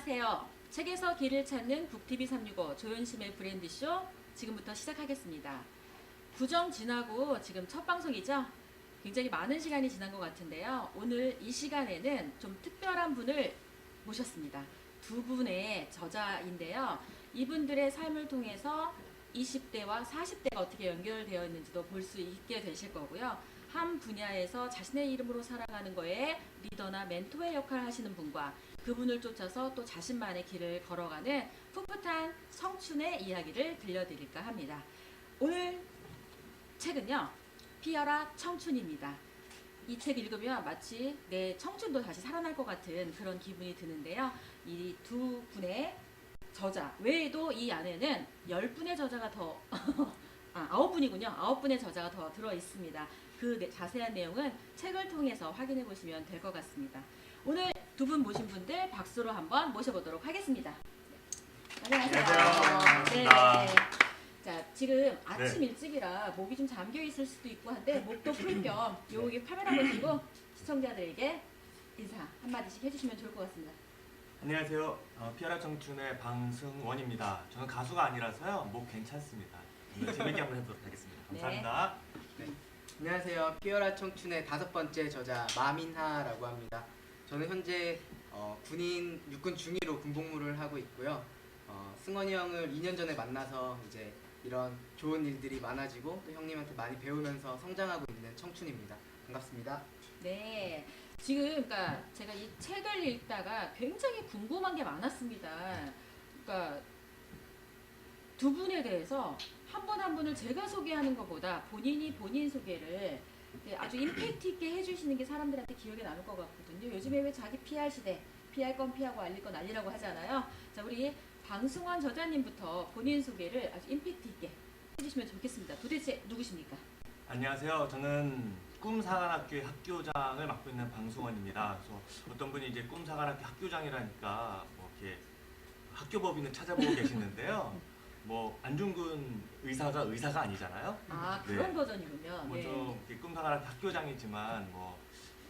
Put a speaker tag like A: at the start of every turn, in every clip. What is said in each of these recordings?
A: 안녕하세요. 책에서 길을 찾는 북TV 365 조연심의 브랜드쇼 지금부터 시작하겠습니다. 구정 지나고 지금 첫 방송이죠? 굉장히 많은 시간이 지난 것 같은데요. 오늘 이 시간에는 좀 특별한 분을 모셨습니다. 두 분의 저자인데요. 이분들의 삶을 통해서 20대와 40대가 어떻게 연결되어 있는지도 볼 수 있게 되실 거고요. 한 분야에서 자신의 이름으로 살아가는 거에 리더나 멘토의 역할을 하시는 분과 그분을 쫓아서 또 자신만의 길을 걸어가는 풋풋한 청춘의 이야기를 들려드릴까 합니다. 오늘 책은요, 피어라 청춘입니다. 이 책 읽으면 마치 내 청춘도 다시 살아날 것 같은 그런 기분이 드는데요. 이 두 분의 저자 외에도 이 안에는 10분의 저자가 더 9분이군요. 9분의 저자가 더 들어 있습니다. 그 자세한 내용은 책을 통해서 확인해 보시면 될 것 같습니다. 오늘 두 분 모신 분들 박수로 한번 모셔보도록 하겠습니다. 안녕하세요.
B: 안녕하세요.
A: 네. 자, 지금 아침
B: 네.
A: 일찍이라 목이 좀 잠겨 있을 수도 있고 한데 목도 풀 겸 여기 카메라 보시고 시청자들에게 인사 한마디씩 해주시면 좋을 것 같습니다.
B: 안녕하세요. 피어라 청춘의 방승원입니다. 저는 가수가 아니라서요. 목 괜찮습니다. 오늘 재밌게 한번 해보도록 하겠습니다. 감사합니다.
C: 네. 안녕하세요. 피어라 청춘의 5번째 저자 마민하라고 합니다. 저는 현재 군인 육군 중위로 군복무를 하고 있고요. 승원이 형을 2년 전에 만나서 이제 이런 좋은 일들이 많아지고 또 형님한테 많이 배우면서 성장하고 있는 청춘입니다. 반갑습니다.
A: 네. 지금 그러니까 제가 이 책을 읽다가 굉장히 궁금한 게 많았습니다. 그러니까 두 분에 대해서 한 분 한 분을 제가 소개하는 것보다 본인이 본인 소개를 아주 임팩트 있게 해주시는 게 사람들한테 기억에 남을 것 같거든요. 요즘에 왜 자기 PR 시대, PR 건 피하고 알릴 건 알리라고 하잖아요. 자, 우리 방승원 저자님부터 본인 소개를 아주 임팩트 있게 해주시면 좋겠습니다. 도대체 누구십니까?
B: 안녕하세요. 저는 꿈사관학교의 학교장을 맡고 있는 방승원입니다. 그래서 어떤 분이 이제 꿈사관학교 학교장이라니까 뭐 이렇게 학교법인을 찾아보고 계시는데요. 뭐 안중근 의사가 아니잖아요.
A: 아, 그런
B: 네.
A: 버전이군요.
B: 뭐
A: 네.
B: 좀 꿈사관학교 학교장이지만 뭐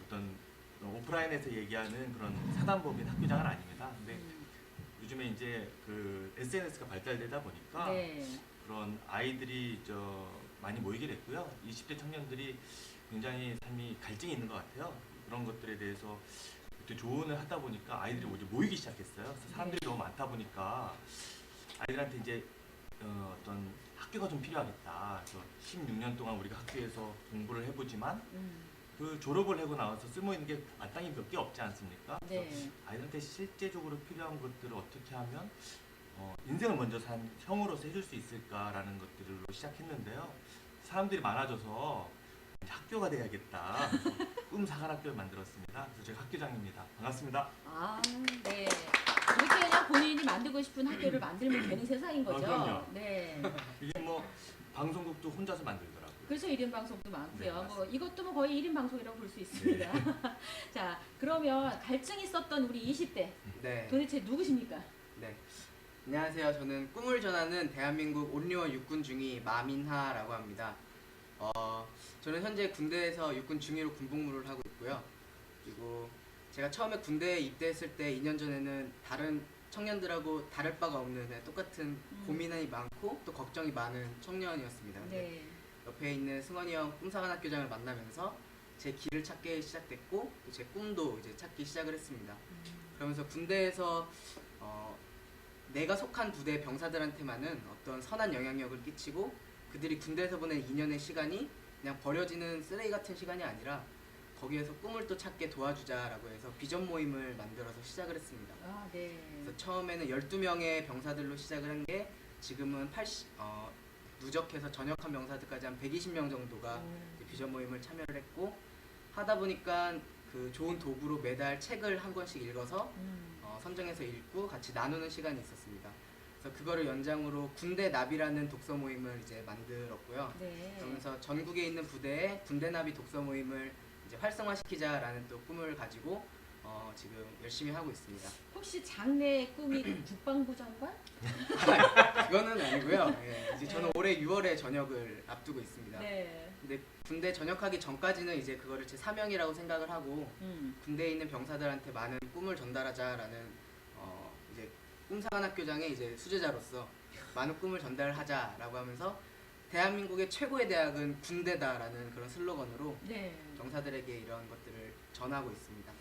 B: 어떤 오프라인에서 얘기하는 그런 사단법인 학교장은 아닙니다. 근데 요즘에 이제 그 SNS가 발달되다 보니까
A: 네.
B: 그런 아이들이 많이 모이게 됐고요. 20대 청년들이 굉장히 삶이 갈증이 있는 것 같아요. 그런 것들에 대해서 그때 조언을 하다 보니까 아이들이 이제 모이기 시작했어요. 그래서 사람들이 너무 많다 보니까 아이들한테 이제 어떤 학교가 좀 필요하겠다. 그래서 16년 동안 우리가 학교에서 공부를 해보지만 그 졸업을 하고 나와서 쓸모 있는 게 마땅히 몇 개 없지 않습니까?
A: 네.
B: 그래서 아이들한테 실제적으로 필요한 것들을 어떻게 하면 인생을 먼저 산 형으로서 해줄 수 있을까라는 것들로 시작했는데요. 사람들이 많아져서 이제 학교가 돼야겠다. 꿈사관학교를 만들었습니다. 그래서 제가 학교장입니다. 반갑습니다.
A: 아, 네. 이렇게 그냥 본인이 만들고 싶은 학교를 만들면 되는 세상인 거죠.
B: 그럼요.
A: 네.
B: 이게 뭐 방송국도 혼자서 만들더라고요.
A: 그래서 1인 방송도 많고요.
B: 네,
A: 뭐
B: 맞습니다.
A: 이것도 뭐 거의 1인 방송이라고 볼 수 있습니다. 자, 그러면 갈증이 있었던 우리 20대
C: 네.
A: 도대체 누구십니까?
C: 네. 안녕하세요. 저는 꿈을 전하는 대한민국 온리원 육군 중위 마민하라고 합니다. 저는 현재 군대에서 육군 중위로 군복무를 하고 있고요. 그리고 제가 처음에 군대에 입대했을 때 2년 전에는 다른 청년들하고 다를 바가 없는 그냥 똑같은 고민이 많고 또 걱정이 많은 청년이었습니다. 근데
A: 네.
C: 옆에 있는 승원이 형 꿈사관학교장을 만나면서 제 길을 찾기 시작됐고 또 제 꿈도 이제 찾기 시작을 했습니다. 그러면서 군대에서 내가 속한 부대 병사들한테만은 어떤 선한 영향력을 끼치고 그들이 군대에서 보낸 2년의 시간이 그냥 버려지는 쓰레기 같은 시간이 아니라 거기에서 꿈을 또 찾게 도와주자라고 해서 비전 모임을 만들어서 시작을 했습니다.
A: 아, 네.
C: 그래서 처음에는 12명의 병사들로 시작을 한 게 지금은 누적해서 전역한 병사들까지 한 120명 정도가 이제 비전 모임을 참여를 했고 하다 보니까 그 좋은 도구로 매달 책을 한 권씩 읽어서 선정해서 읽고 같이 나누는 시간이 있었습니다. 그래서 그거를 연장으로 군대 나비라는 독서 모임을 이제 만들었고요.
A: 네.
C: 그러면서 전국에 있는 부대에 군대 나비 독서 모임을 이제 활성화시키자라는 또 꿈을 가지고 지금 열심히 하고 있습니다.
A: 혹시 장래의 꿈이 국방부 장관?
C: 그거는 아니고요. 예, 이제 저는 올해 6월에 전역을 앞두고 있습니다.
A: 네.
C: 근데 군대 전역하기 전까지는 이제 그거를 제 사명이라고 생각을 하고 군대에 있는 병사들한테 많은 꿈을 전달하자라는 꿈사관학교장의 이제 수제자로서 많은 꿈을 전달하자라고 하면서 대한민국의 최고의 대학은 군대다라는 그런 슬로건으로
A: 네.
C: 병사들에게 이런 것들을 전하고 있습니다.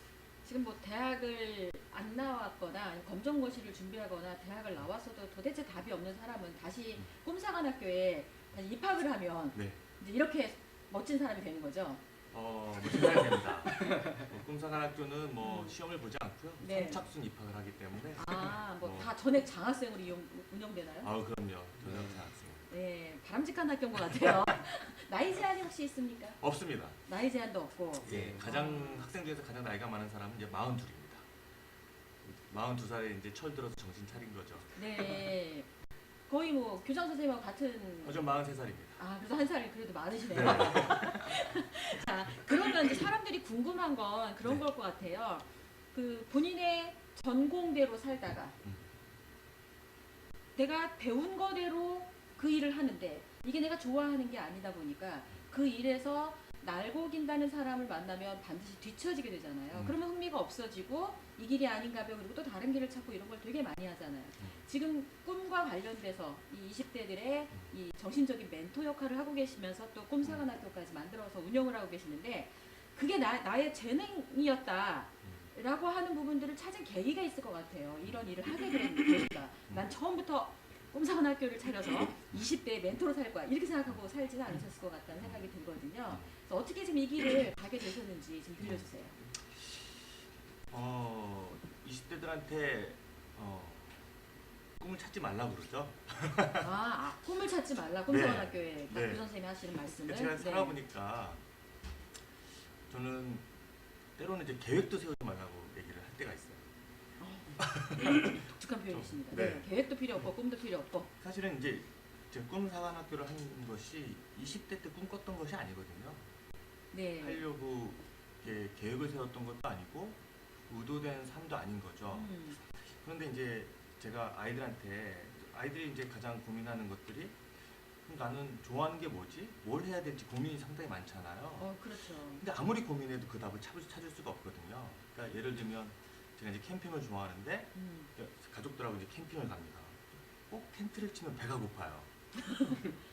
A: 지금 뭐 대학을 안 나왔거나 아니면 검정고시를 준비하거나 대학을 나왔어도 도대체 답이 없는 사람은 다시 꿈사관학교에 다시 입학을 하면
B: 네.
A: 이제 이렇게 멋진 사람이 되는 거죠.
B: 뭐 생각이 됩니다. 꿈사관학교는 뭐
A: 음.
B: 시험을 보지 않고요.
A: 네.
B: 선착순 입학을 하기 때문에.
A: 뭐 다 전액 장학생으로 운영되나요?
B: 그럼요. 전혀 장학생.
A: 네, 바람직한 학교인 것 같아요. 나이 제한이 혹시 있습니까?
B: 없습니다.
A: 나이 제한도 없고.
B: 예, 가장 학생 중에서 가장 나이가 많은 사람은 이제 42입니다. 42살에 이제 철들어서 정신 차린 거죠.
A: 네, 거의 뭐 교장 선생님하고 같은.
B: 저 43살입니다.
A: 그래서 한 살이 그래도 많으시네요.
B: 네.
A: 자, 그러면 이제 사람들이 궁금한 건 그런
B: 네.
A: 걸 것 같아요. 그 본인의 전공대로 살다가 내가 배운 거대로 그 일을 하는데 이게 내가 좋아하는 게 아니다 보니까 그 일에서 날고 긴다는 사람을 만나면 반드시 뒤처지게 되잖아요. 그러면 흥미가 없어지고 이 길이 아닌가 봐요. 그리고 또 다른 길을 찾고 이런 걸 되게 많이 하잖아요. 지금 꿈과 관련돼서 이 20대들의 이 정신적인 멘토 역할을 하고 계시면서 또 꿈사관학교까지 만들어서 운영을 하고 계시는데 그게 나의 재능이었다. 라고 하는 부분들을 찾은 계기가 있을 것 같아요. 이런 일을 하게 된 계기가. 난 처음부터 꿈사관학교를 차려서 20대의 멘토로 살 거야. 이렇게 생각하고 살지는 않으셨을 것 같다는 생각이 들거든요. 그래서 어떻게 지금 이 길을 가게 되셨는지 좀 들려주세요.
B: 20대들한테 꿈을 찾지 말라고 그러죠.
A: 꿈을 찾지 말라. 꿈사관학교에
B: 네.
A: 박규 선생님이 하시는 말씀을.
B: 제가 살아보니까 저는 때로는 이제 계획도 세우지 말라고 얘기를 할 때가 있어요.
A: 독특한 표현이십니다.
B: 네.
A: 계획도 필요 없고 꿈도 필요 없고.
B: 사실은 이제 제가 꿈사관학교를 한 것이 20대 때 꿈꿨던 것이 아니거든요.
A: 네.
B: 하려고 이렇게 계획을 세웠던 것도 아니고 의도된 삶도 아닌 거죠. 그런데 이제 제가 아이들이 이제 가장 고민하는 것들이 나는 좋아하는 게 뭐지? 뭘 해야 될지 고민이 상당히 많잖아요.
A: 그렇죠.
B: 근데 아무리 고민해도 그 답을 찾을 수가 없거든요. 그러니까 예를 들면 제가 이제 캠핑을 좋아하는데 가족들하고 이제 캠핑을 갑니다. 꼭 텐트를 치면 배가 고파요.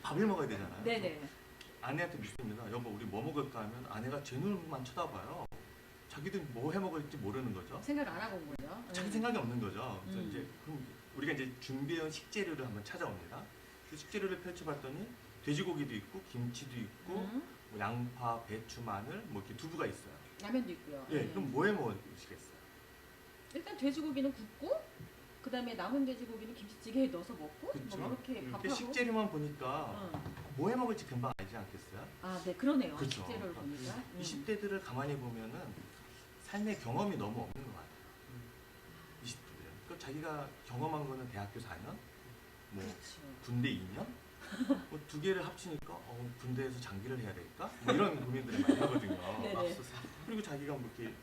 B: 밥을 먹어야 되잖아요.
A: 네네.
B: 아내한테 묻습니다. 여보 우리 뭐 먹을까 하면 아내가 제 눈만 쳐다봐요. 자기도 뭐 해 먹을지 모르는 거죠.
A: 생각 안 하고 온 거죠.
B: 자기 생각이 없는 거죠. 그래서
A: 음.
B: 이제 그럼 우리가 이제 준비해온 식재료를 한번 찾아옵니다. 그 식재료를 펼쳐봤더니 돼지고기도 있고 김치도 있고 뭐 양파, 배추, 마늘, 뭐 이렇게 두부가 있어요.
A: 라면도 있고요.
B: 예, 그럼 뭐 해 먹으시겠어요?
A: 일단 돼지고기는 굽고 그다음에 남은 돼지고기는 김치찌개에 넣어서 먹고
B: 그쵸.
A: 뭐 이렇게
B: 이렇게
A: 밥하고.
B: 식재료만 보니까 뭐 해 먹을지 금방 알지 않겠어요?
A: 네, 그러네요.
B: 그쵸.
A: 식재료를 보니까.
B: 20대들을 가만히 보면은 삶의 경험이 너무 없는 것 같아요. 20대들. 그 자기가 경험한 거는 대학교 4년, 뭐
A: 그렇죠.
B: 군대 2년, 뭐 두 개를 합치니까 군대에서 장기를 해야 될까? 뭐 이런 고민들을 많이 하거든요.
A: 네네.
C: 맙소사.
B: 그리고 자기가 뭐 이렇게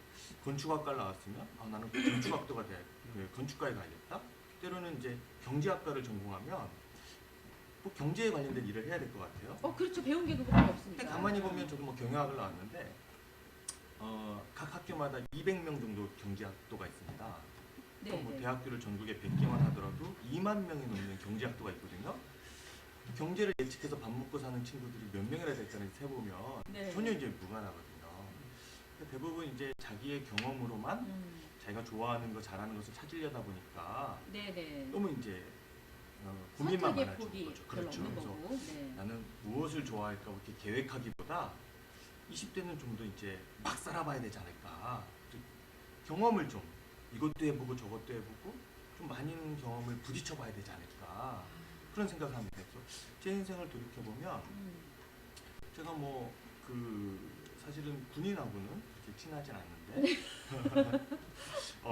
B: 건축학과를 나왔으면 나는 건축학도가 돼, 건축가에 가야겠다. 때로는 이제 경제학과를 전공하면 뭐 경제에 관련된 일을 해야 될 것 같아요.
A: 그렇죠. 배운 게 그거밖에 없으니까.
B: 근데 가만히 보면 저도 뭐 경영학을 나왔는데 각 학교마다 200명 정도 경제학도가 있습니다.
A: 네.
B: 뭐 대학교를 전국에 100개만 하더라도 2만 명이 넘는 경제학도가 있거든요. 경제를 예측해서 밥 먹고 사는 친구들이 몇 명이나 될까를 세보면
A: 네.
B: 전혀 이제 무관하거든요. 그러니까 대부분 이제 자기의 경험으로만 자기가 좋아하는 거 잘하는 것을 찾으려다 보니까
A: 네네.
B: 너무 이제 고민만
A: 선택의
B: 많아지는
A: 폭이
B: 거죠.
A: 별로
B: 그렇죠.
A: 없는
B: 그래서
A: 거고. 네.
B: 나는 무엇을 좋아할까 이렇게 계획하기보다 20대는 좀 더 이제 막 살아봐야 되지 않을까. 경험을 좀 이것도 해보고 저것도 해보고 좀 많은 경험을 부딪혀봐야 되지 않을까. 그런 생각을 합니다. 그래서 제 인생을 돌이켜보면 제가 뭐 사실은 군인하고는 그렇게 친하진 않는데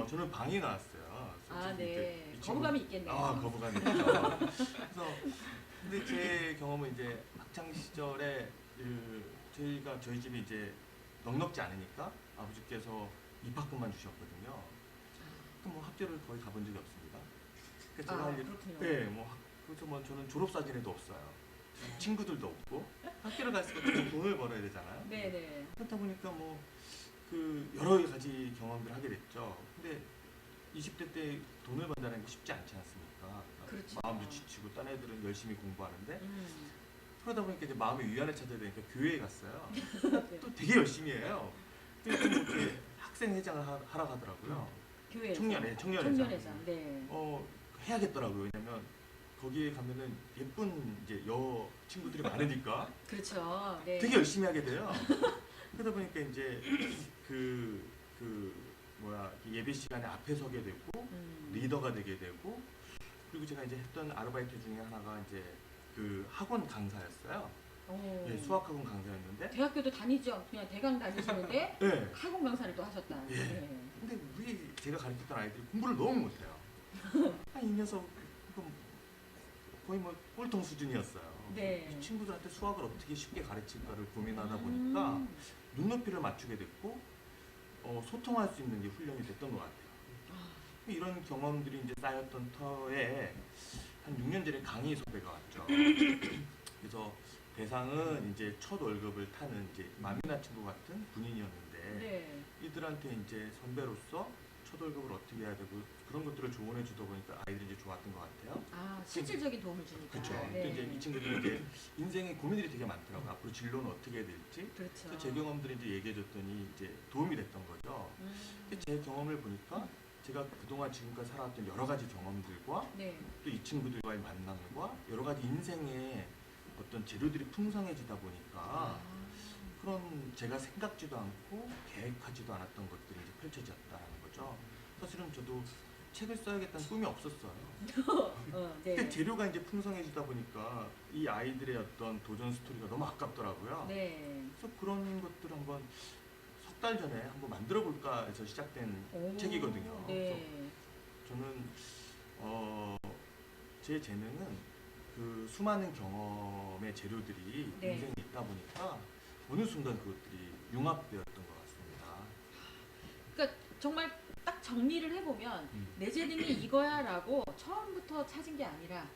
B: 저는 방위 나왔어요. 그래서
A: 네.
B: 이
A: 거부감이 있겠네요.
B: 거부감이 있죠. 그래서 근데 제 경험은 이제 학창 시절에 저희 집이 이제 넉넉지 않으니까 아버지께서 입학금만 주셨거든요. 그럼 뭐 학교를 거의 가본 적이 없습니다. 그래서 제가
A: 그렇군요.
B: 그래서 뭐 저는 졸업 사진에도 없어요. 친구들도 없고 학교를 갔을 때 돈을 벌어야 되잖아요.
A: 네네.
B: 그렇다 보니까 뭐 여러 가지 경험들을 하게 됐죠. 근데 20대 때 돈을 번다는 게 쉽지 않지 않습니까?
A: 그렇죠.
B: 마음도 지치고 딴 애들은 열심히 공부하는데
A: 음.
B: 그러다 보니까 이제 마음의 위안을 찾아야 되니까 교회에 갔어요.
A: 네.
B: 또 되게 열심히 해요. 또 이렇게 학생 회장을 하러 가더라고요.
A: 교회에서.
B: 청년회장.
A: 청년회장. 네.
B: 해야겠더라고요. 왜냐면 거기에 가면은 예쁜 이제 여 친구들이 많으니까
A: 그렇죠. 네.
B: 되게 열심히 하게 돼요. 그러다 보니까 이제 예배 시간에 앞에 서게 되고 리더가 되게 되고 그리고 제가 이제 했던 아르바이트 중에 하나가 이제 그 학원 강사였어요.
A: 오.
B: 예, 수학학원 강사였는데.
A: 대학교도 다니죠. 그냥 대강 다니시는데
B: 예.
A: 학원 강사를 또 하셨다.
B: 예.
A: 네.
B: 근데 우리 제가 가르쳤던 아이들이 공부를 너무 못해요. 이 녀석 이거 거의 뭐 꼴통 수준이었어요.
A: 네.
B: 이 친구들한테 수학을 어떻게 쉽게 가르칠까를 고민하다 보니까 눈높이를 맞추게 됐고 소통할 수 있는 게 훈련이 됐던 것 같아요. 이런 경험들이 이제 쌓였던 터에 한 6년 전에 강의 섭외가 왔죠. 그래서 대상은 이제 첫 월급을 타는 이제 마미나 친구 같은 군인이었는데
A: 네.
B: 이들한테 이제 선배로서 첫 월급을 어떻게 해야 되고 그런 것들을 조언해 주다 보니까 아이들이 이제 좋았던 것 같아요.
A: 아, 실질적인 도움을 주니까.
B: 그렇죠.
A: 네.
B: 또 이제 이 친구들이 이제 인생에 고민들이 되게 많더라고요. 앞으로 진로는 어떻게 해야 될지.
A: 그렇죠.
B: 그래서 제 경험들이 이제 얘기해 줬더니 이제 도움이 됐던 거죠. 근데 제 경험을 보니까 제가 그동안 지금까지 살아왔던 여러 가지 경험들과
A: 네.
B: 또 이 친구들과의 만남과 여러 가지 인생의 어떤 재료들이 풍성해지다 보니까
A: 아.
B: 그런 제가 생각지도 않고 계획하지도 않았던 것들이 이제 펼쳐졌다는 거죠. 사실은 저도 책을 써야겠다는 꿈이 없었어요.
A: 네.
B: 근데 재료가 이제 풍성해지다 보니까 이 아이들의 어떤 도전 스토리가 너무 아깝더라고요.
A: 네.
B: 그래서 그런 것들 한번 석 달 전에 한번 만들어 볼까 해서 시작된
A: 오.
B: 책이거든요. 그래서
A: 네.
B: 저는 제 재능은 그 수많은 경험의 재료들이
A: 네.
B: 인생에 있다 보니까 어느 순간 그것들이 융합되었던 것 같습니다.
A: 그러니까 정말 딱 정리를 해보면 내 재능이 이거야라고 처음부터 찾은 게 아니라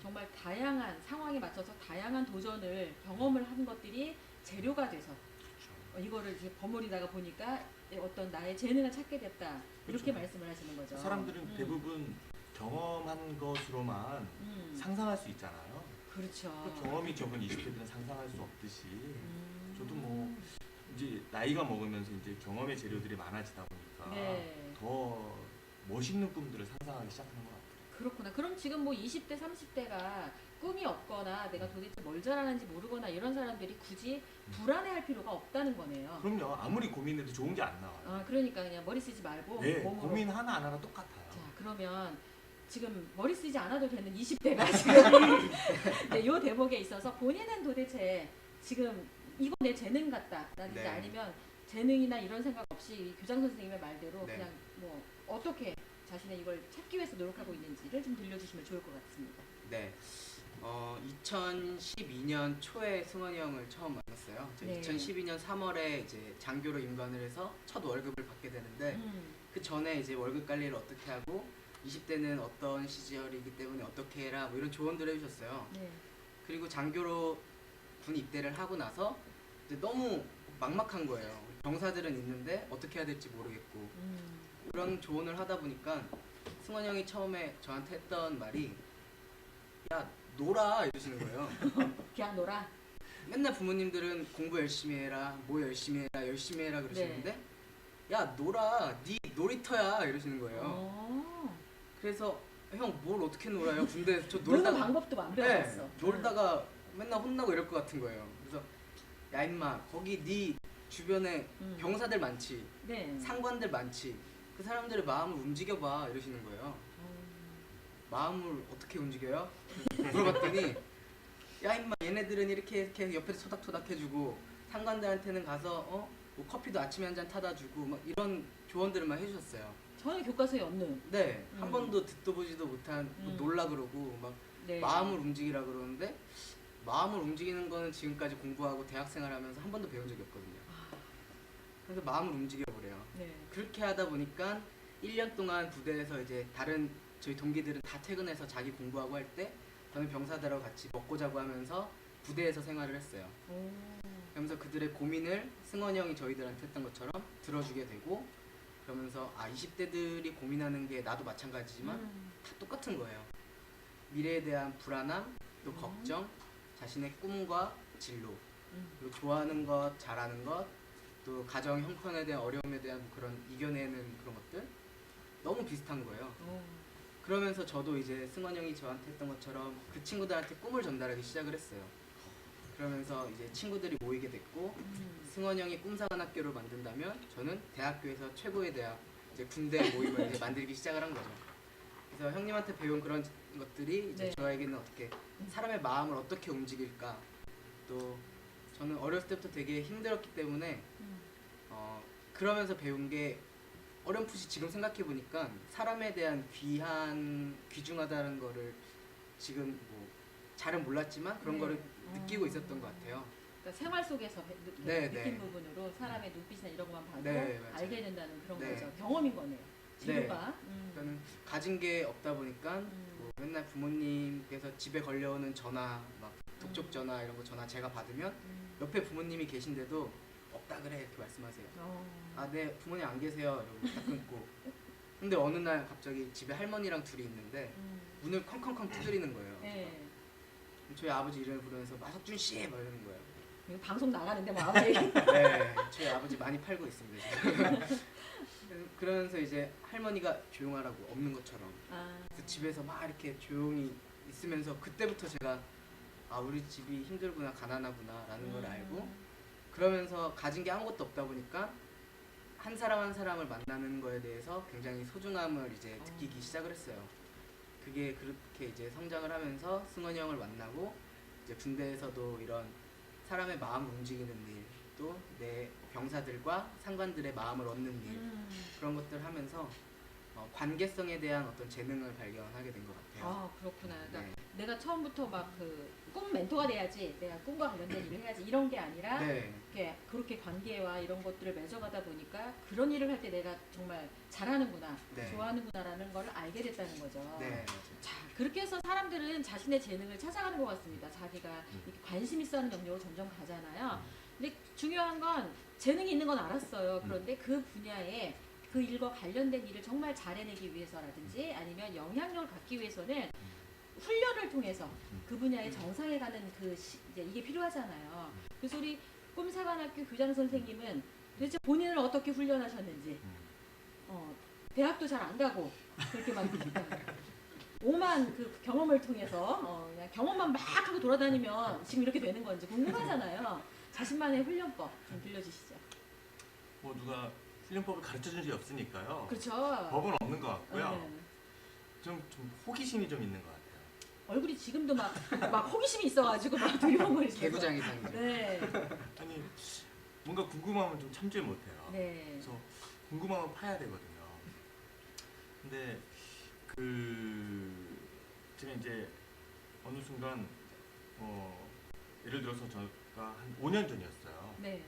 A: 정말 다양한 상황에 맞춰서 다양한 도전을 경험을 한 것들이 재료가 돼서
B: 그렇죠.
A: 이거를 이렇게 버무리다가 보니까 어떤 나의 재능을 찾게 됐다 이렇게
B: 그렇죠.
A: 말씀을 하시는 거죠.
B: 사람들은 대부분 경험한 것으로만 상상할 수 있잖아요.
A: 그렇죠.
B: 그 경험이 적은 20대들은 상상할 수 없듯이 저도 뭐 이제 나이가 먹으면서 이제 경험의 재료들이 많아지다 보니까
A: 네.
B: 더 멋있는 꿈들을 상상하기 시작하는 것 같아요.
A: 그렇구나. 그럼 지금 뭐 20대, 30대가 꿈이 없거나 내가 도대체 뭘 잘하는지 모르거나 이런 사람들이 굳이 불안해할 필요가 없다는 거네요.
B: 그럼요. 아무리 고민해도 좋은 게 안 나와요.
A: 아, 그러니까 그냥 머리 쓰지 말고
B: 네,
A: 몸으로.
B: 고민 하나 안 하나 똑같아요.
A: 자, 그러면 지금 머리 쓰지 않아도 되는 20대가 지금 네, 요 대목에 있어서 본인은 도대체 지금 이거 내 재능 같다라든지
C: 네.
A: 아니면 재능이나 이런 생각 없이 교장 선생님의 말대로
C: 네.
A: 그냥 뭐 어떻게 자신의 이걸 찾기 위해서 노력하고 있는지를 좀 들려주시면 좋을 것 같습니다.
C: 네. 2012년 초에 승원이 형을 처음 만났어요.
A: 네.
C: 2012년 3월에 이제 장교로 임관을 해서 첫 월급을 받게 되는데 그 전에 이제 월급 관리를 어떻게 하고 20대는 어떤 시절이기 때문에 어떻게 해라 뭐 이런 조언들을 해주셨어요.
A: 네.
C: 그리고 장교로 군 입대를 하고 나서 이제 너무 막막한 거예요. 병사들은 있는데 어떻게 해야 될지 모르겠고 그런 조언을 하다 보니까 승원 형이 처음에 저한테 했던 말이 야 놀아 이러시는 거예요.
A: 그냥 놀아.
C: 맨날 부모님들은 공부 열심히 해라 뭐 열심히 해라 그러시는데
A: 네.
C: 야 놀아 네 놀이터야 이러시는 거예요.
A: 어.
C: 그래서 형 뭘 어떻게 놀아요? 군대에서 저
A: 노는
C: 놀다가
A: 방법도 안 배웠어.
C: 네, 놀다가 맨날 혼나고 이럴 것 같은 거예요. 그래서 야 임마 거기 네 주변에 병사들 많지
A: 네.
C: 상관들 많지 그 사람들의 마음을 움직여봐 이러시는 거예요. 마음을 어떻게 움직여요? 물어봤더니 야 임마 얘네들은 이렇게 옆에서 토닥토닥 해주고 상관들한테는 가서 뭐 커피도 아침에 한 잔 타다 주고 막 이런 조언들을 막 해주셨어요.
A: 전혀 교과서에 없는.
C: 네, 한 번도 듣도 보지도 못한 뭐 놀라 그러고 막
A: 네.
C: 마음을 움직이라 그러는데 마음을 움직이는 거는 지금까지 공부하고 대학생활 하면서 한 번도 배운 적이 없거든요. 그래서 마음을 움직여보래요.
A: 네.
C: 그렇게 하다 보니까 1년 동안 부대에서 이제 다른 저희 동기들은 다 퇴근해서 자기 공부하고 할 때 저는 병사들하고 같이 먹고 자고 하면서 부대에서 생활을 했어요. 그러면서 그들의 고민을 승원이 형이 저희들한테 했던 것처럼 들어주게 되고 그러면서 20대들이 고민하는 게 나도 마찬가지지만 다 똑같은 거예요. 미래에 대한 불안함, 또 걱정, 자신의 꿈과 진로, 그리고 좋아하는 것, 잘하는 것, 또 가정 형편에 대한 어려움에 대한 그런 이겨내는 그런 것들 너무 비슷한 거예요. 그러면서 저도 이제 승원 형이 저한테 했던 것처럼 그 친구들한테 꿈을 전달하기 시작을 했어요. 그러면서 이제 친구들이 모이게 됐고 승원 형이 꿈사관학교를 만든다면 저는 대학교에서 최고의 대학 이제 군대 모임을 이제 만들기 시작을 한 거죠. 그래서 형님한테 배운 그런 것들이 이제
A: 네.
C: 저에게는 어떻게 사람의 마음을 어떻게 움직일까, 또 저는 어렸을 때부터 되게 힘들었기 때문에 그러면서 배운 게 어렴풋이 지금 생각해 보니까 사람에 대한 귀중하다는 거를 지금 뭐 잘은 몰랐지만 그런
A: 네.
C: 거를 느끼고 있었던 것 같아요.
A: 그러니까 생활 속에서
C: 네,
A: 느낀
C: 네.
A: 부분으로 사람의 눈빛이나 이런 것만 봐도
C: 네, 맞아요.
A: 알게 된다는 그런
C: 네.
A: 거죠. 경험인 거네요. 지루가.
C: 저는 가진 게 없다 보니까 뭐 맨날 부모님께서 집에 걸려오는 전화, 막 독촉 전화 이런 거 전화 제가 받으면 옆에 부모님이 계신데도 없다 그래 이렇게 말씀하세요. 아, 네, 부모님 안 계세요. 이러고 딱 끊고. 근데 어느 날 갑자기 집에 할머니랑 둘이 있는데 문을 쾅쾅쾅 두드리는 거예요.
A: 네.
C: 저희 아버지 이름을 부르면서 마석준 씨! 막 이러는 거예요.
A: 이거 방송 나가는데 뭐 아버지
C: 네, 저희 아버지 많이 팔고 있습니다. 지금. 그러면서 이제 할머니가 조용하라고 없는 것처럼. 그래서 집에서 막 이렇게 조용히 있으면서 그때부터 제가 아, 우리 집이 힘들구나, 가난하구나 라는 걸 알고, 그러면서 가진 게 아무것도 없다 보니까 한 사람 한 사람을 만나는 거에 대해서 굉장히 소중함을 이제 느끼기 시작을 했어요. 그게 그렇게 이제 성장을 하면서 승원이 형을 만나고 이제 군대에서도 이런 사람의 마음을 움직이는 일, 또 내 병사들과 상관들의 마음을 얻는 일, 그런 것들 하면서 관계성에 대한 어떤 재능을 발견하게 된 것 같아요.
A: 아, 그렇구나. 그러니까
C: 네.
A: 내가 처음부터 막 그 꿈 멘토가 돼야지, 내가 꿈과 관련된 일을 해야지 이런 게 아니라
C: 네.
A: 그렇게 관계와 이런 것들을 맺어가다 보니까 그런 일을 할 때 내가 정말 잘하는구나,
C: 네.
A: 좋아하는구나라는 걸 알게 됐다는 거죠.
C: 네, 맞아요.
A: 자, 그렇게 해서 사람들은 자신의 재능을 찾아가는 것 같습니다. 자기가 이렇게 관심 있어 하는 영역으로 점점 가잖아요. 근데 중요한 건 재능이 있는 건 알았어요. 그런데 그 분야에 그 일과 관련된 일을 정말 잘 해내기 위해서라든지 아니면 영향력을 갖기 위해서는 훈련을 통해서 그 분야의 정상에 가는 이제 이게 필요하잖아요. 그래서 우리 꿈사관학교 교장 선생님은 도대체 본인을 어떻게 훈련하셨는지, 대학도 잘 안 가고 그렇게 막 오만 그 경험을 통해서 그냥 경험만 막 하고 돌아다니면 지금 이렇게 되는 건지 궁금하잖아요. 자신만의 훈련법 좀 들려주시죠.
B: 뭐 누가 훈련법을 가르쳐 준 적이 없으니까요.
A: 그렇죠.
B: 법은 없는 것 같고요.
A: 네.
B: 좀 호기심이 좀 있는 것 같아요.
A: 얼굴이 지금도 막 호기심이 있어가지고 막 두려움을
C: 개구장 이상이죠.
A: 네.
B: 아니 뭔가 궁금하면 좀 참질 못해요.
A: 네.
B: 그래서 궁금하면 파야 되거든요. 근데 제가 이제 어느 순간 예를 들어서 제가 한 5년 전이었어요.
A: 네.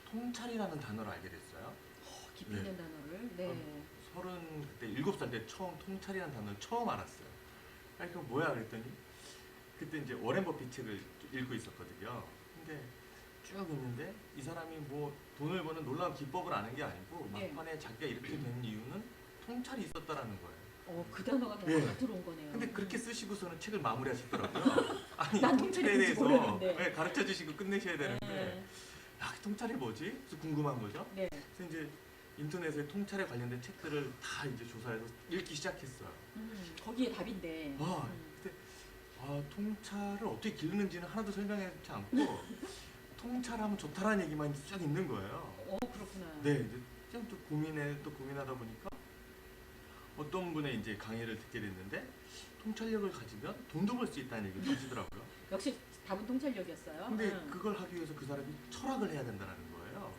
B: 통찰이라는 단어를 알게 됐어요.
A: 깊이
B: 네.
A: 있는 단어를. 네.
B: 그때 7살 때 처음 통찰이라는 단어를 처음 알았어요. 아니 그럼 뭐야 그랬더니 그때 이제 워렌 버핏 책을 읽고 있었거든요. 근데 쭉 있는데 이 사람이 뭐 돈을 버는 놀라운 기법을 아는 게 아니고
A: 네.
B: 막판에 자기가 이렇게 된 이유는 통찰이 있었다라는 거예요.
A: 그 단어가 너무
B: 네.
A: 딱 들어온 거네요.
B: 근데 그렇게 쓰시고서는 책을 마무리하시더라고요. 아니
A: 난
B: 통찰에
A: 통찰이
B: 대해서
A: 모르는데.
B: 네, 가르쳐 주시고 끝내셔야 되는데
A: 네.
B: 야, 그 통찰이 뭐지? 그래서 궁금한 거죠.
A: 네.
B: 그래서 이제 인터넷에 통찰에 관련된 책들을 다 이제 조사해서 읽기 시작했어요.
A: 거기에 답인데.
B: 그때 통찰을 어떻게 기르는지는 하나도 설명하지 않고 통찰하면 좋다라는 얘기만 쫙 있는 거예요.
A: 그렇구나.
B: 네, 이제 좀 고민하다 보니까 어떤 분의 이제 강의를 듣게 됐는데 통찰력을 가지면 돈도 벌 수 있다는 얘기를 하시더라고요.
A: 역시 답은 통찰력이었어요.
B: 근데 그걸 하기 위해서 그 사람이 철학을 해야 된다는 거예요.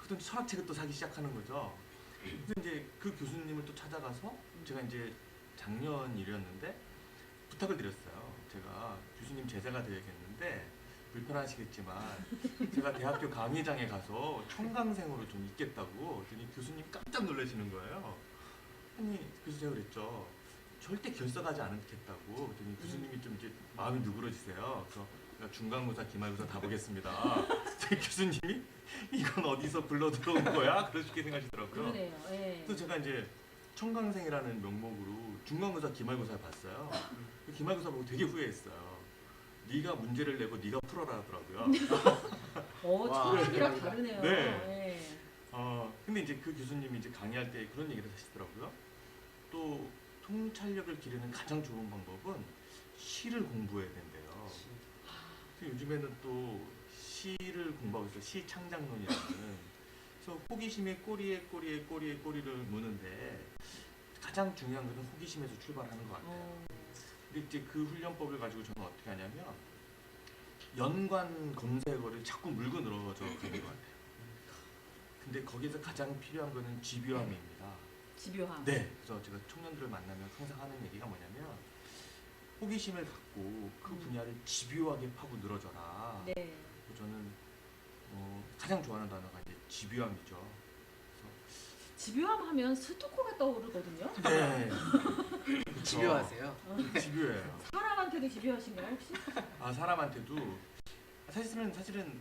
B: 그래서 철학책을 또 사기 시작하는 거죠. 그래서 이제 그 교수님을 또 찾아가서 제가 이제 작년 일이었는데 부탁을 드렸어요. 제가 교수님 제자가 되야겠는데 불편하시겠지만 제가 대학교 강의장에 가서 총강생으로 좀 있겠다고 그랬더니 교수님 깜짝 놀라시는 거예요. 아니 그래서 제가 그랬죠. 절대 결석하지 않겠다고. 그랬더니 교수님이 좀 이제 마음이 누그러지세요. 그래서 보니까 중간고사, 기말고사 다 보겠습니다. 제 교수님이 이건 어디서 굴러 들어온 거야? 그렇게 생각하시더라고요.
A: 그러네요. 예.
B: 또 제가 이제 청강생이라는 명목으로 중간고사, 기말고사를 봤어요. 그 기말고사 보고 되게 후회했어요. 네가 문제를 내고 네가 풀어라 하더라고요.
C: 와,
A: 처음이랑
C: 대박이다.
A: 다르네요.
B: 네.
A: 예.
B: 근데 이제 그 교수님이 이제 강의할 때 그런 얘기를 하시더라고요. 또 통찰력을 기르는 가장 좋은 방법은 시를 공부해야 된대요. 그래서 요즘에는 또 시를 공부하고 있어요. 시 창작론이라는. 그래서 호기심의 꼬리를 무는데 가장 중요한 것은 호기심에서 출발하는 것 같아요.
A: 어.
B: 근데 이제 그 훈련법을 가지고 저는 어떻게 하냐면 연관 검색어를 자꾸 물고 늘어져 가는 것 같아요. 근데 거기서 가장 필요한 거는 집요함입니다.
A: 집요함.
B: 네. 그래서 제가 청년들을 만나면 항상 하는 얘기가 뭐냐면 호기심을 갖고 그 분야를 집요하게 파고 늘어져라.
A: 네.
B: 그래서 저는 가장 좋아하는 단어가 이제 집요함이죠.
A: 집요함 하면 스토커가 떠오르거든요.
B: 네.
C: 집요하세요.
B: 집요해요.
A: 사람한테도 집요하신가요 혹시?
B: 사람한테도 사실은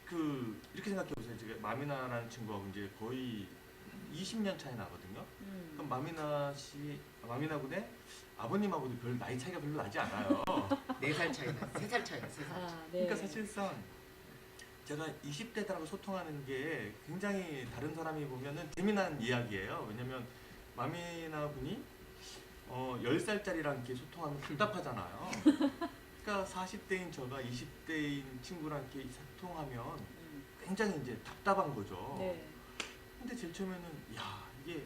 B: 그 이렇게 생각해 보세요. 제가 마미나라는 친구하고 이제 거의 20년 차이 나거든요. 그럼 마미나 군의 아버님하고도 별 나이 차이가 별로 나지 않아요.
C: 4살 차이나 3살 차이나 3살.
A: 아, 네.
B: 그러니까 사실상 제가 20대들하고 소통하는 게 굉장히 다른 사람이 보면은 재미난 이야기예요. 왜냐면 마미나 분이 10살짜리랑 이렇게 소통하면 답답하잖아요. 그러니까 40대인 저가 20대인 친구랑 이렇게 소통하면 굉장히 이제 답답한 거죠.
A: 네.
B: 근데 제일 처음에는 야 이게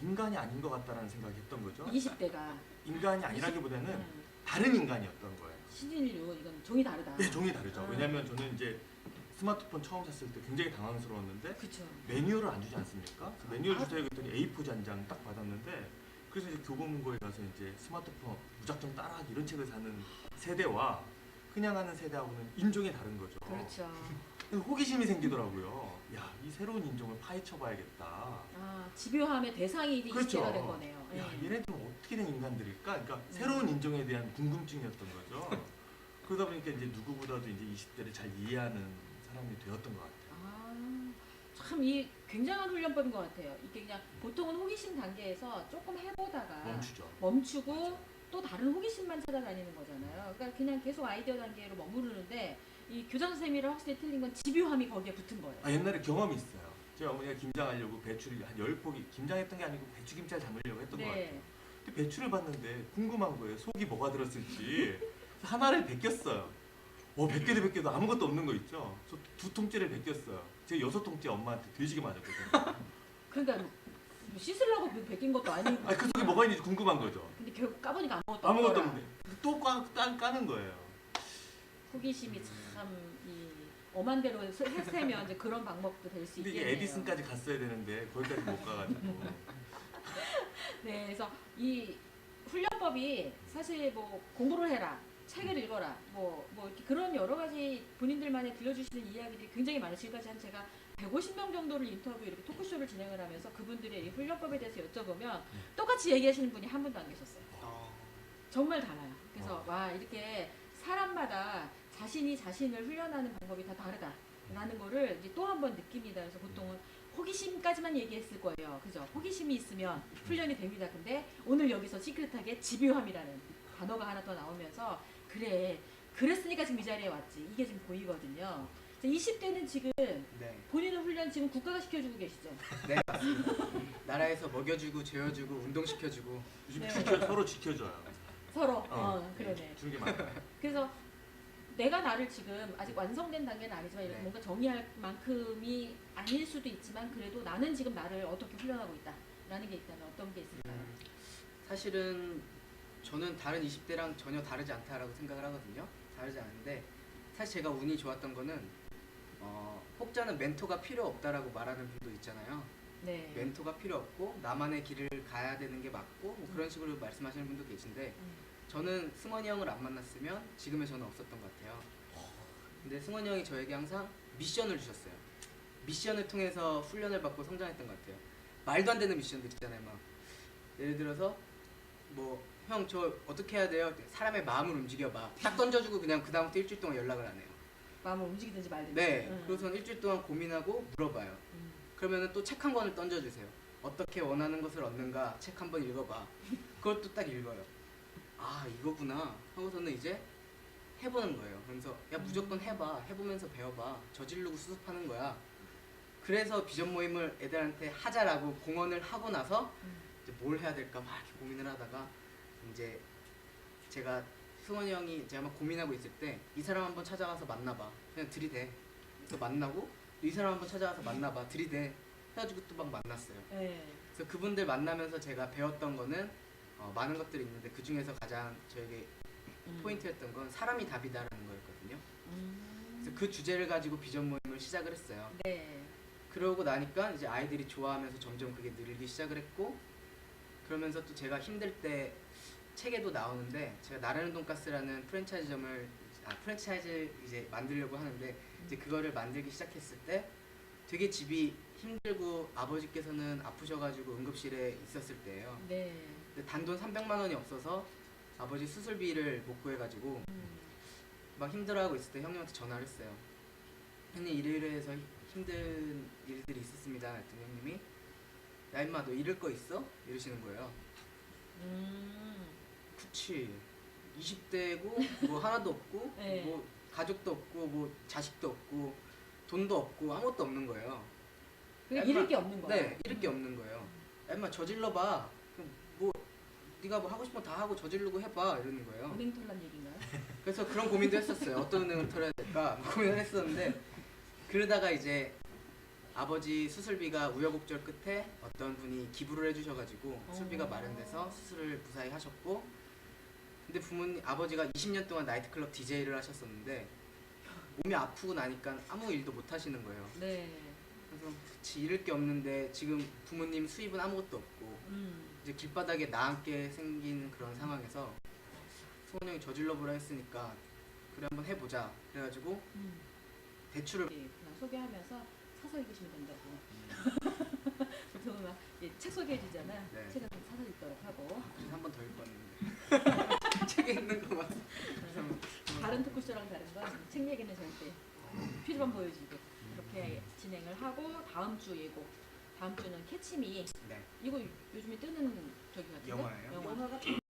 B: 인간이 아닌 것 같다라는 생각이 했던 거죠.
A: 20대가
B: 인간이 아니라기보다는 다른 인간이었던 거예요.
A: 신인류 이건 종이 다르다.
B: 네, 종이 다르죠.
A: 아.
B: 왜냐하면 저는 이제 스마트폰 처음 샀을 때 굉장히 당황스러웠는데
A: 그렇죠.
B: 매뉴얼을 안 주지 않습니까? 그래서 매뉴얼 주세요 그랬더니 A4 잔장 딱 받았는데 그래서 이제 교보문고에 가서 이제 스마트폰 무작정 따라하기 이런 책을 사는 세대와 그냥 하는 세대하고는 인종이 다른 거죠.
A: 그렇죠.
B: 그래서 호기심이 생기더라고요. 야, 이 새로운 인종을 파헤쳐봐야겠다.
A: 아, 집요함의 대상이 이제
B: 그렇죠.
A: 20대가 된 거네요.
B: 야,
A: 예.
B: 얘네들은 어떻게 된 인간들일까? 그러니까 새로운 인종에 대한 궁금증이었던 거죠. 그러다 보니까 이제 누구보다도 이제 20대를 잘 이해하는 사람이 되었던 것 같아요.
A: 아, 참 이 굉장한 훈련법인 것 같아요. 이게 그냥 보통은 호기심 단계에서 조금 해보다가 멈추고
B: 맞아.
A: 또 다른 호기심만 찾아다니는 거잖아요. 그러니까 그냥 계속 아이디어 단계로 머무르는데 이 교장 선생님이랑 확실히 틀린 건 집요함이 거기에 붙은 거예요.
B: 옛날에 경험이 있어요. 제 어머니가 김장하려고 배추를 한 10포기, 김장했던 게 아니고 배추김치를 담으려고 했던 것 같아요. 근데 배추를 봤는데 궁금한 거예요. 속이 뭐가 들었을지. 하나를 베꼈어요. 베껴도 아무것도 없는 거 있죠. 저 2통째를 베꼈어요. 제가 6통째 엄마한테 돼지게 맞았거든요.
A: 그러니까 뭐 씻으려고 베낀 것도 아니고.
B: 그 속에 뭐가 있는지 궁금한 거죠.
A: 근데 결국 까보니까 아무것도
B: 아무것도
A: 없더라.
B: 없는데 또 까는 거예요.
A: 호기심이 참 이 엄한 대로 해세면 이제 그런 방법도 될 수
B: 근데
A: 있겠네요.
B: 이게 에디슨까지 갔어야 되는데 거기까지 못 가가지고.
A: 네, 그래서 이 훈련법이 사실 뭐 공부를 해라, 책을 읽어라, 뭐 이렇게 그런 여러 가지 본인들만의 들려주시는 이야기들이 굉장히 많아요. 지금까지 한 제가 150명 정도를 인터뷰 이렇게 토크쇼를 진행을 하면서 그분들의 이 훈련법에 대해서 여쭤보면 똑같이 얘기하시는 분이 한 분도 안 계셨어요. 정말 달라요. 그래서 와 이렇게 사람마다 자신이 자신을 훈련하는 방법이 다 다르다라는 거를 이제 또 한 번 느낍니다. 그래서 보통은 호기심까지만 얘기했을 거예요. 그죠? 호기심이 있으면 훈련이 됩니다. 근데 오늘 여기서 시크릿하게 집요함이라는 단어가 하나 더 나오면서 그랬으니까 지금 이 자리에 왔지. 이게 지금 보이거든요. 20대는 지금
C: 네.
A: 본인의 훈련 지금 국가가 시켜주고 계시죠?
C: 네, 맞습니다. 나라에서 먹여주고 재워주고 운동시켜주고
B: 요즘
A: 네.
B: 서로 지켜줘요.
A: 서로. 그러네.
B: 주는 게 많아요.
A: 그래서 내가 나를 지금 아직 완성된 단계는 아니지만 이렇게
C: 네.
A: 뭔가 정의할 만큼이 아닐 수도 있지만 그래도 나는 지금 나를 어떻게 훈련하고 있다라는 게 있다면 어떤 게 있을까요?
C: 사실은 저는 다른 20대랑 전혀 다르지 않다라고 생각을 하거든요. 다르지 않은데 사실 제가 운이 좋았던 거는 혹자는 멘토가 필요 없다라고 말하는 분도 있잖아요.
A: 네.
C: 멘토가 필요 없고 나만의 길을 가야 되는 게 맞고 뭐 그런 식으로 말씀하시는 분도 계신데 저는 승원이 형을 안 만났으면 지금의 저는 없었던 것 같아요. 근데 승원이 형이 저에게 항상 미션을 주셨어요. 미션을 통해서 훈련을 받고 성장했던 것 같아요. 말도 안 되는 미션들 있잖아요. 막 예를 들어서 뭐 형 저 어떻게 해야 돼요? 사람의 마음을 움직여봐. 딱 던져주고 그냥 그 다음부터 일주일 동안 연락을 안 해요.
A: 마음을 움직이든지 말든지.
C: 네.
A: 응.
C: 그래서는 일주일 동안 고민하고 물어봐요. 그러면은 또 책 한 권을 던져주세요. 어떻게 원하는 것을 얻는가 책 한 번 읽어봐. 그것도 딱 읽어요. 아 이거구나 하고서는 이제 해보는 거예요. 그러면서 야 무조건 해봐. 해보면서 배워봐. 저지르고 수습하는 거야. 그래서 비전 모임을 애들한테 하자라고 공언을 하고 나서 이제 뭘 해야 될까 막 이렇게 고민을 하다가 이제 제가 승원이 형이 제가 막 고민하고 있을 때 이 사람 한번 찾아가서 만나봐. 그냥 들이대. 또 만나고 또 이 사람 한번 찾아가서 만나봐. 들이대. 해가지고 또 막 만났어요.
A: 네.
C: 그래서 그분들 만나면서 제가 배웠던 거는 많은 것들이 있는데 그 중에서 가장 저에게 포인트였던 건 사람이 답이다라는 거였거든요. 그래서 그 주제를 가지고 비전 모임을 시작을 했어요.
A: 네.
C: 그러고 나니까 이제 아이들이 좋아하면서 점점 그게 늘기 시작을 했고 그러면서 또 제가 힘들 때 책에도 나오는데 제가 나르는 돈가스라는 프랜차이즈 이제 만들려고 하는데 이제 그거를 만들기 시작했을 때 되게 집이 힘들고 아버지께서는 아프셔가지고 응급실에 있었을 때예요.
A: 네.
C: 근데 단돈 300만 원이 없어서 아버지 수술비를 못 구해가지고 막 힘들어하고 있을 때 형님한테 전화를 했어요. 형님 이래서 힘든 일들이 있었습니다. 그랬더니 형님이 야 임마 너 잃을 거 있어? 이러시는 거예요. 그치 20대고 뭐 하나도 없고
A: 네.
C: 뭐 가족도 없고 뭐 자식도 없고 돈도 없고 아무것도 없는 거예요.
A: 그게 잃을 게 없는 거야.
C: 네, 잃을 게 없는 거예요. 야 임마 저질러봐. 그럼 뭐 네가 뭐 하고 싶은 거 다 하고 저지르고 해봐 이러는 거예요.
A: 은행 털란 얘기인가요?
C: 그래서 그런 고민도 했었어요. 어떤 은행을 털어야 될까 고민을 했었는데 그러다가 이제 아버지 수술비가 우여곡절 끝에 어떤 분이 기부를 해주셔가지고 수술비가 마련돼서 수술을 무사히 하셨고 근데 부모님 아버지가 20년 동안 나이트클럽 DJ를 하셨었는데 몸이 아프고 나니까 아무 일도 못 하시는 거예요.
A: 네.
C: 그래서 그치 잃을 게 없는데 지금 부모님 수입은 아무것도 없고 이제 길바닥에 나앉게 생긴 그런 상황에서 수원 형이 저질러보라 했으니까 그래 한번 해보자 그래가지고 대출을
A: 그냥 소개하면서 사서 읽으시면 된다고. 보통은 막 책 소개해주잖아.
C: 네.
A: 책은 사서 읽도록 하고.
C: 한 번 더 읽었는데 책에 있는 것만
A: 다른 토크쇼랑 다른 건 책 얘기는 절대 표지만 보여주고 이렇게 진행을 하고 다음 주 예고. 다음 주는 캐치미.
C: 네.
A: 이거 요즘에 뜨는 저기 같은데?
C: 영화예요?
A: 영화가